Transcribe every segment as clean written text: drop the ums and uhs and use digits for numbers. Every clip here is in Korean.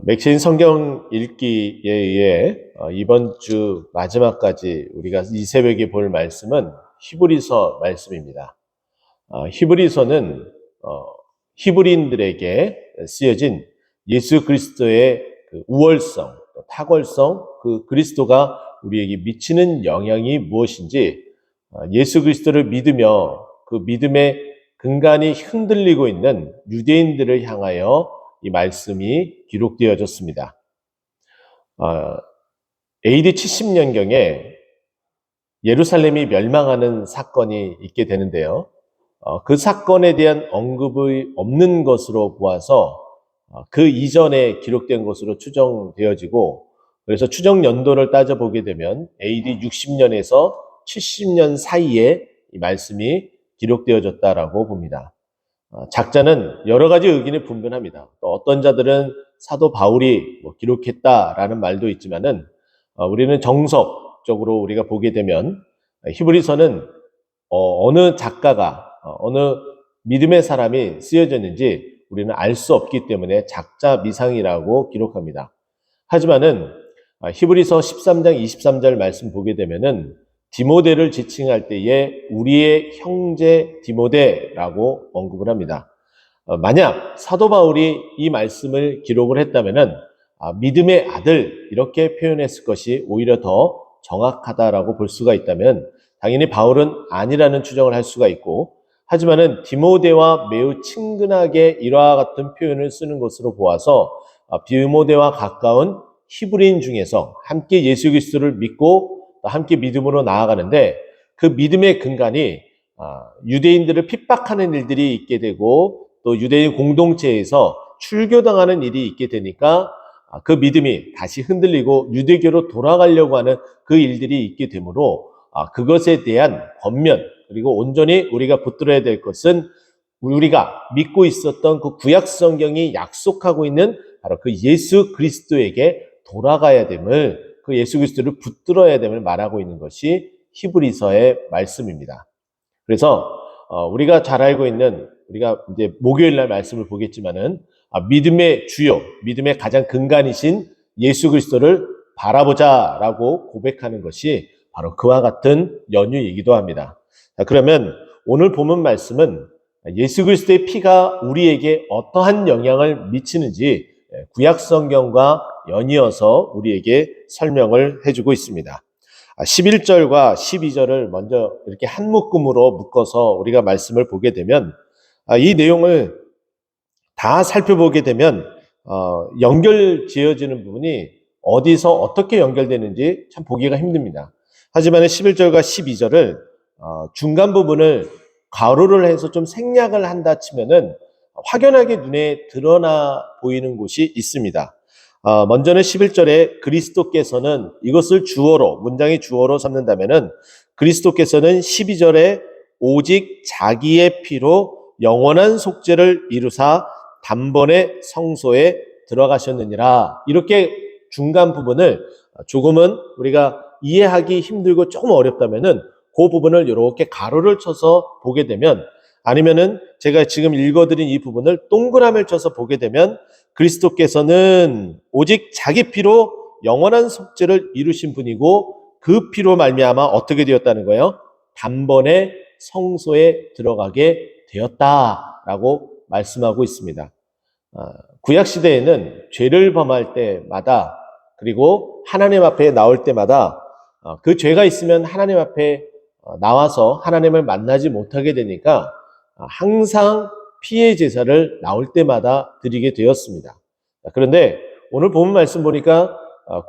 맥시인 성경 읽기에 의해 이번 주 마지막까지 우리가 이 새벽에 볼 말씀은 히브리서 말씀입니다. 히브리서는 히브리인들에게 쓰여진 예수 그리스도의 그 우월성, 탁월성, 그 그리스도가 우리에게 미치는 영향이 무엇인지 예수 그리스도를 믿으며 그 믿음의 근간이 흔들리고 있는 유대인들을 향하여 이 말씀이 기록되어졌습니다. AD 70년경에 예루살렘이 멸망하는 사건이 있게 되는데요. 그 사건에 대한 언급이 없는 것으로 보아서 그 이전에 기록된 것으로 추정되어지고, 그래서 추정 연도를 따져보게 되면 AD 60년에서 70년 사이에 이 말씀이 기록되어졌다라고 봅니다. 작자는 여러 가지 의견이 분분합니다. 또 어떤 자들은 사도 바울이 기록했다라는 말도 있지만은 우리는 정석적으로 우리가 보게 되면 히브리서는 어느 작가가 어느 믿음의 사람이 쓰여졌는지 우리는 알 수 없기 때문에 작자 미상이라고 기록합니다. 하지만은 히브리서 13장 23절 말씀 보게 되면은 디모데를 지칭할 때에 우리의 형제 디모데라고 언급을 합니다. 만약 사도 바울이 이 말씀을 기록을 했다면은 믿음의 아들 이렇게 표현했을 것이 오히려 더 정확하다라고 볼 수가 있다면, 당연히 바울은 아니라는 추정을 할 수가 있고, 하지만은 디모데와 매우 친근하게 이와 같은 표현을 쓰는 것으로 보아서 디모데와 가까운 히브리인 중에서 함께 예수 그리스도를 믿고 함께 믿음으로 나아가는데, 그 믿음의 근간이 유대인들을 핍박하는 일들이 있게 되고 또 유대인 공동체에서 출교당하는 일이 있게 되니까 그 믿음이 다시 흔들리고 유대교로 돌아가려고 하는 그 일들이 있게 되므로 그것에 대한 권면, 그리고 온전히 우리가 붙들어야 될 것은 우리가 믿고 있었던 그 구약 성경이 약속하고 있는 바로 그 예수 그리스도에게 돌아가야 됨을, 그 예수 그리스도를 붙들어야 됨을 말하고 있는 것이 히브리서의 말씀입니다. 그래서 우리가 잘 알고 있는, 우리가 이제 목요일 날 말씀을 보겠지만은 믿음의 주요, 믿음의 가장 근간이신 예수 그리스도를 바라보자라고 고백하는 것이 바로 그와 같은 연유이기도 합니다. 자, 그러면 오늘 본문 말씀은 예수 그리스도의 피가 우리에게 어떠한 영향을 미치는지 구약 성경과 연이어서 우리에게 설명을 해주고 있습니다. 11절과 12절을 먼저 이렇게 한 묶음으로 묶어서 우리가 말씀을 보게 되면, 이 내용을 다 살펴보게 되면 연결 지어지는 부분이 어디서 어떻게 연결되는지 참 보기가 힘듭니다. 하지만 11절과 12절을 중간 부분을 가로를 해서 좀 생략을 한다 치면은 확연하게 눈에 드러나 보이는 곳이 있습니다. 먼저는 11절에 그리스도께서는, 이것을 주어로, 문장이 주어로 삼는다면은 그리스도께서는 12절에 오직 자기의 피로 영원한 속죄를 이루사 단번에 성소에 들어가셨느니라, 이렇게 중간 부분을 조금은 우리가 이해하기 힘들고 조금 어렵다면은 그 부분을 이렇게 가로를 쳐서 보게 되면, 아니면은 제가 지금 읽어드린 이 부분을 동그라미를 쳐서 보게 되면 그리스도께서는 오직 자기 피로 영원한 속죄를 이루신 분이고 그 피로 말미암아 어떻게 되었다는 거예요? 단번에 성소에 들어가게 되었다라고 말씀하고 있습니다. 구약 시대에는 죄를 범할 때마다, 그리고 하나님 앞에 나올 때마다 그 죄가 있으면 하나님 앞에 나와서 하나님을 만나지 못하게 되니까 항상 피의 제사를 나올 때마다 드리게 되었습니다. 그런데 오늘 본문 말씀 보니까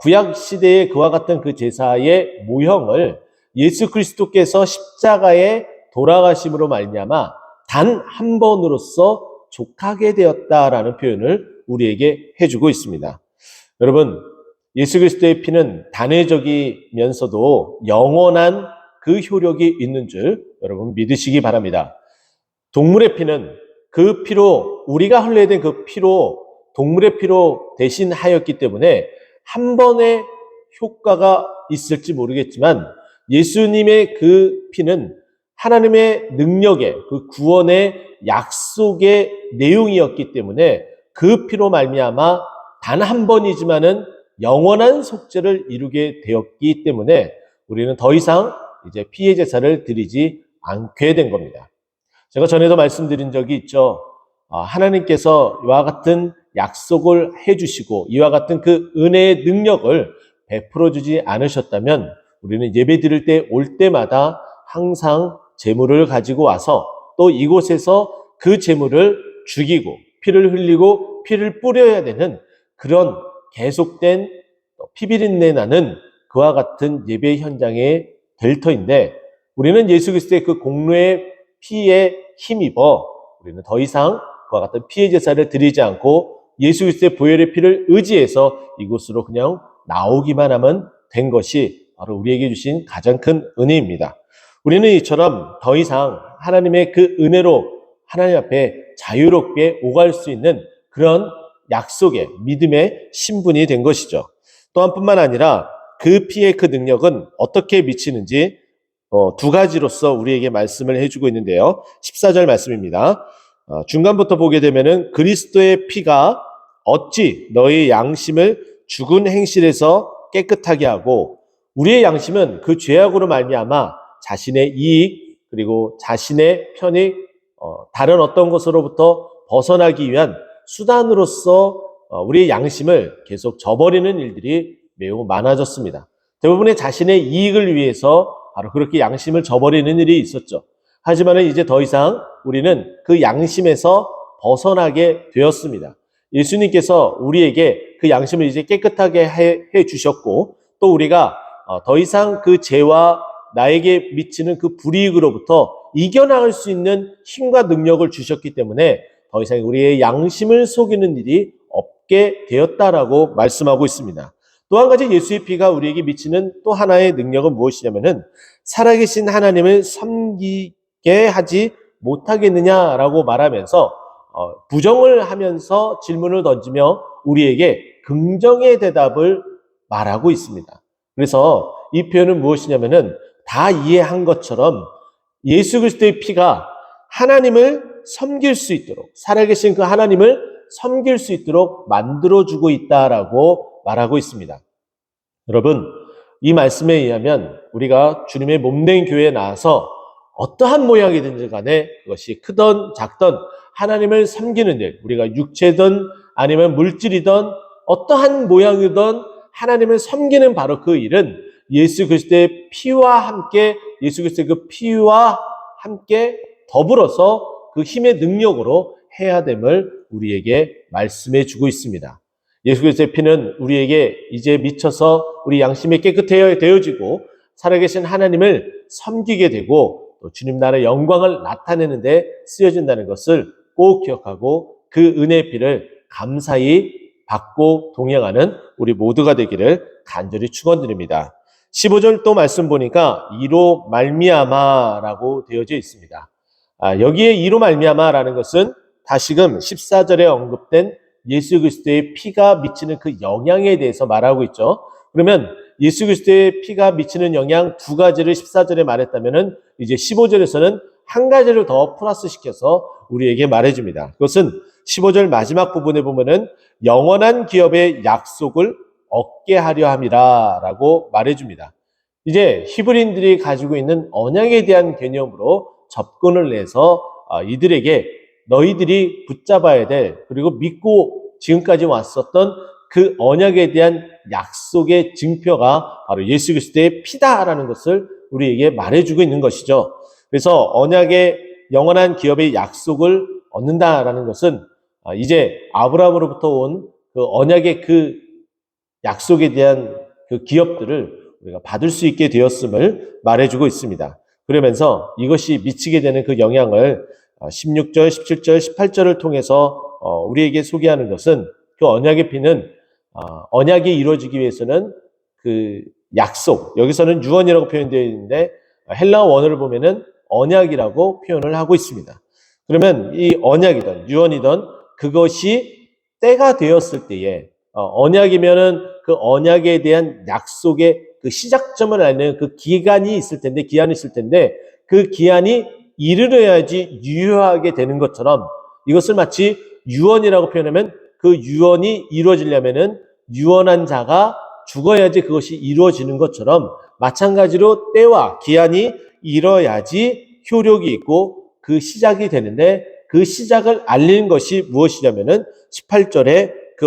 구약 시대의 그와 같은 그 제사의 모형을 예수 그리스도께서 십자가에 돌아가심으로 말미암아 단 한 번으로서 족하게 되었다라는 표현을 우리에게 해주고 있습니다. 여러분, 예수 그리스도의 피는 단회적이면서도 영원한 그 효력이 있는 줄 여러분 믿으시기 바랍니다. 동물의 피는 그 피로, 우리가 흘려야 된 그 피로, 동물의 피로 대신하였기 때문에 한 번의 효과가 있을지 모르겠지만 예수님의 그 피는 하나님의 능력의, 그 구원의 약속의 내용이었기 때문에 그 피로 말미암아 단 한 번이지만은 영원한 속죄를 이루게 되었기 때문에 우리는 더 이상 이제 피의 제사를 드리지 않게 된 겁니다. 제가 전에도 말씀드린 적이 있죠. 하나님께서 이와 같은 약속을 해주시고 이와 같은 그 은혜의 능력을 베풀어 주지 않으셨다면 우리는 예배 드릴 때 올 때마다 항상 제물을 가지고 와서 또 이곳에서 그 제물을 죽이고 피를 흘리고 피를 뿌려야 되는 그런 계속된 피비린내 나는 그와 같은 예배 현장에 될 터인데 우리는 예수 그리스도의 그 공로의 피에 힘입어 우리는 더 이상 그와 같은 피의 제사를 드리지 않고 예수 그리스도의 보혈의 피를 의지해서 이곳으로 그냥 나오기만 하면 된 것이 바로 우리에게 주신 가장 큰 은혜입니다. 우리는 이처럼 더 이상 하나님의 그 은혜로 하나님 앞에 자유롭게 오갈 수 있는 그런 약속의 믿음의 신분이 된 것이죠. 또한 뿐만 아니라 그 피의 그 능력은 어떻게 미치는지 두 가지로서 우리에게 말씀을 해주고 있는데요. 14절 말씀입니다. 중간부터 보게 되면은 그리스도의 피가 어찌 너희 양심을 죽은 행실에서 깨끗하게 하고 우리의 양심은 그 죄악으로 말미암아 자신의 이익 그리고 자신의 편익 다른 어떤 것으로부터 벗어나기 위한 수단으로서 우리의 양심을 계속 저버리는 일들이 매우 많아졌습니다. 대부분의 자신의 이익을 위해서 바로 그렇게 양심을 저버리는 일이 있었죠. 하지만 이제 더 이상 우리는 그 양심에서 벗어나게 되었습니다. 예수님께서 우리에게 그 양심을 이제 깨끗하게 해 주셨고 또 우리가 더 이상 그 죄와 나에게 미치는 그 불이익으로부터 이겨나갈 수 있는 힘과 능력을 주셨기 때문에 더 이상 우리의 양심을 속이는 일이 없게 되었다라고 말씀하고 있습니다. 또 한 가지 예수의 피가 우리에게 미치는 또 하나의 능력은 무엇이냐면은 살아계신 하나님을 섬기게 하지 못하겠느냐라고 말하면서 부정을 하면서 질문을 던지며 우리에게 긍정의 대답을 말하고 있습니다. 그래서 이 표현은 무엇이냐면은 다 이해한 것처럼 예수 그리스도의 피가 하나님을 섬길 수 있도록 살아계신 그 하나님을 섬길 수 있도록 만들어주고 있다라고 말하고 있습니다. 여러분, 이 말씀에 의하면 우리가 주님의 몸된 교회에 나와서 어떠한 모양이든지 간에 그것이 크던 작던 하나님을 섬기는 일, 우리가 육체든 아니면 물질이든 어떠한 모양이든 하나님을 섬기는 바로 그 일은 예수 그리스도의 피와 함께 예수 그리스도의 그 피와 함께 더불어서 그 힘의 능력으로 해야 됨을 우리에게 말씀해 주고 있습니다. 예수 그리스도의 피는 우리에게 이제 미쳐서 우리 양심이 깨끗해야 되어지고 살아계신 하나님을 섬기게 되고 또 주님 나라의 영광을 나타내는 데 쓰여진다는 것을 꼭 기억하고 그 은혜의 피를 감사히 받고 동행하는 우리 모두가 되기를 간절히 축원드립니다. 15절 또 말씀 보니까 이로 말미암아라고 되어져 있습니다. 여기에 이로 말미암아라는 것은 다시금 14절에 언급된 예수 그리스도의 피가 미치는 그 영향에 대해서 말하고 있죠. 그러면 예수 그리스도의 피가 미치는 영향 두 가지를 14절에 말했다면은 이제 15절에서는 한 가지를 더 플러스 시켜서 우리에게 말해줍니다. 그것은 15절 마지막 부분에 보면은 영원한 기업의 약속을 얻게 하려 함이라라고 말해줍니다. 이제 히브리인들이 가지고 있는 언약에 대한 개념으로 접근을 해서 이들에게 너희들이 붙잡아야 될 그리고 믿고 지금까지 왔었던 그 언약에 대한 약속의 증표가 바로 예수 그리스도의 피다라는 것을 우리에게 말해주고 있는 것이죠. 그래서 언약의 영원한 기업의 약속을 얻는다라는 것은 이제 아브라함으로부터 온 그 언약의 그 약속에 대한 그 기업들을 우리가 받을 수 있게 되었음을 말해주고 있습니다. 그러면서 이것이 미치게 되는 그 영향을 16절, 17절, 18절을 통해서 우리에게 소개하는 것은 그 언약의 피는 언약이 이루어지기 위해서는 그 약속, 여기서는 유언이라고 표현되어 있는데 헬라어 원어를 보면은 언약이라고 표현을 하고 있습니다. 그러면 이 언약이든 유언이든 그것이 때가 되었을 때에 언약이면은 그 언약에 대한 약속의 그 시작점을 알는 그 기간이 있을 텐데 기한이 있을 텐데 그 기한이 이르러야지 유효하게 되는 것처럼 이것을 마치 유언이라고 표현하면 그 유언이 이루어지려면은 유언한 자가 죽어야지 그것이 이루어지는 것처럼 마찬가지로 때와 기한이 이뤄야지 효력이 있고 그 시작이 되는데 그 시작을 알리는 것이 무엇이냐면은 18절에 그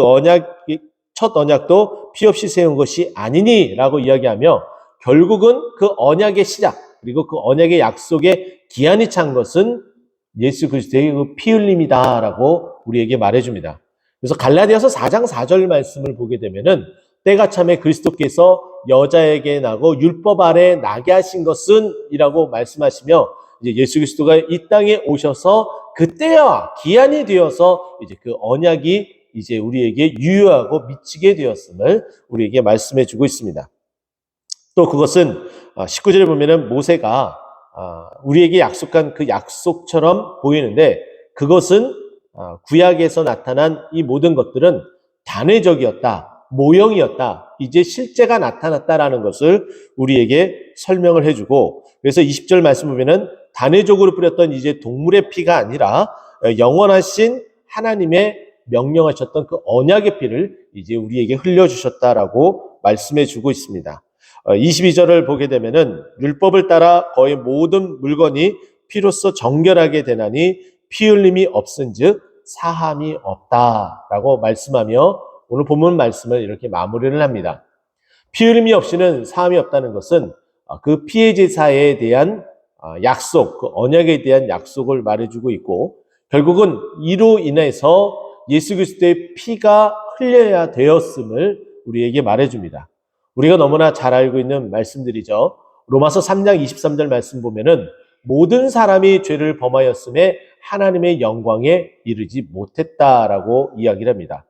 첫 언약도 피 없이 세운 것이 아니니라고 이야기하며 결국은 그 언약의 시작 그리고 그 언약의 약속의 기한이 찬 것은 예수 그리스도의 그 피 흘림이다라고 우리에게 말해줍니다. 그래서 갈라디아서 4장 4절 말씀을 보게 되면은 때가 참에 그리스도께서 여자에게 나고 율법 아래 나게 하신 것은 이라고 말씀하시며 이제 예수 그리스도가 이 땅에 오셔서 그 때와 기한이 되어서 이제 그 언약이 이제 우리에게 유효하고 미치게 되었음을 우리에게 말씀해 주고 있습니다. 또 그것은 19절에 보면은 모세가 우리에게 약속한 그 약속처럼 보이는데 그것은 구약에서 나타난 이 모든 것들은 단회적이었다, 모형이었다, 이제 실제가 나타났다라는 것을 우리에게 설명을 해주고 그래서 20절 말씀 보면은 단회적으로 뿌렸던 이제 동물의 피가 아니라 영원하신 하나님의 명령하셨던 그 언약의 피를 이제 우리에게 흘려주셨다라고 말씀해 주고 있습니다. 22절을 보게 되면은 율법을 따라 거의 모든 물건이 피로써 정결하게 되나니 피 흘림이 없은즉 사함이 없다라고 말씀하며 오늘 본문 말씀을 이렇게 마무리를 합니다. 피 흘림이 없이는 사함이 없다는 것은 그 피의 제사에 대한 약속, 그 언약에 대한 약속을 말해주고 있고 결국은 이로 인해서 예수 그리스도의 피가 흘려야 되었음을 우리에게 말해줍니다. 우리가 너무나 잘 알고 있는 말씀들이죠. 로마서 3장 23절 말씀 보면은 모든 사람이 죄를 범하였음에 하나님의 영광에 이르지 못했다라고 이야기를 합니다.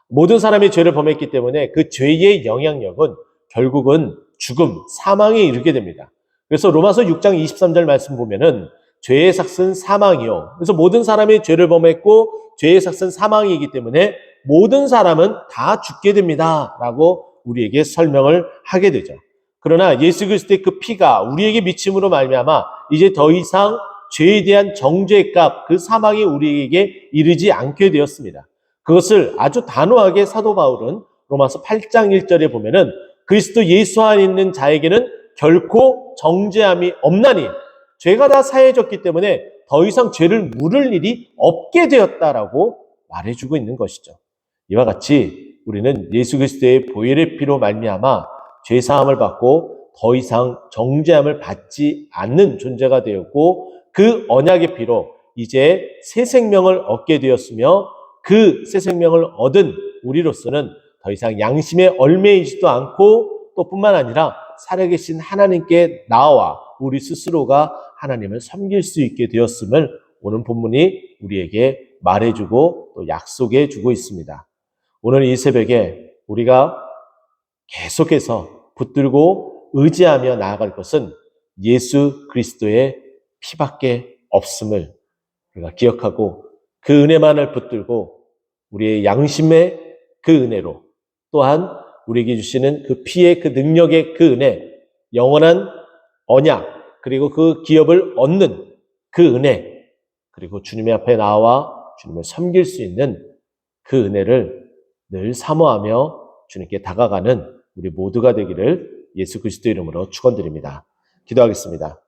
모든 사람이 죄를 범했기 때문에 그 죄의 영향력은 결국은 죽음, 사망에 이르게 됩니다. 그래서 로마서 6장 23절 말씀 보면은 죄의 삭은 사망이요. 그래서 모든 사람이 죄를 범했고 죄의 삭은 사망이기 때문에 모든 사람은 다 죽게 됩니다. 라고 우리에게 설명을 하게 되죠. 그러나 예수 그리스도의 그 피가 우리에게 미침으로 말미암아 이제 더 이상 죄에 대한 정죄의 값, 그 사망이 우리에게 이르지 않게 되었습니다. 그것을 아주 단호하게 사도 바울은 로마서 8장 1절에 보면은 그리스도 예수 안에 있는 자에게는 결코 정죄함이 없나니 죄가 다 사해졌기 때문에 더 이상 죄를 물을 일이 없게 되었다라고 말해주고 있는 것이죠. 이와 같이 우리는 예수 그리스도의 보혈의 피로 말미암아 죄 사함을 받고 더 이상 정죄함을 받지 않는 존재가 되었고 그 언약의 피로 이제 새 생명을 얻게 되었으며 그 새 생명을 얻은 우리로서는 더 이상 양심에 얽매이지도 않고 또 뿐만 아니라 살아계신 하나님께 나와 우리 스스로가 하나님을 섬길 수 있게 되었음을 오늘 본문이 우리에게 말해주고 또 약속해 주고 있습니다. 오늘 이 새벽에 우리가 계속해서 붙들고 의지하며 나아갈 것은 예수 그리스도의 피밖에 없음을 우리가 기억하고 그 은혜만을 붙들고 우리의 양심의 그 은혜로 또한 우리에게 주시는 그 피의 그 능력의 그 은혜, 영원한 언약, 그리고 그 기업을 얻는 그 은혜, 그리고 주님의 앞에 나와 주님을 섬길 수 있는 그 은혜를 늘 사모하며 주님께 다가가는 우리 모두가 되기를 예수 그리스도 이름으로 축원드립니다. 기도하겠습니다.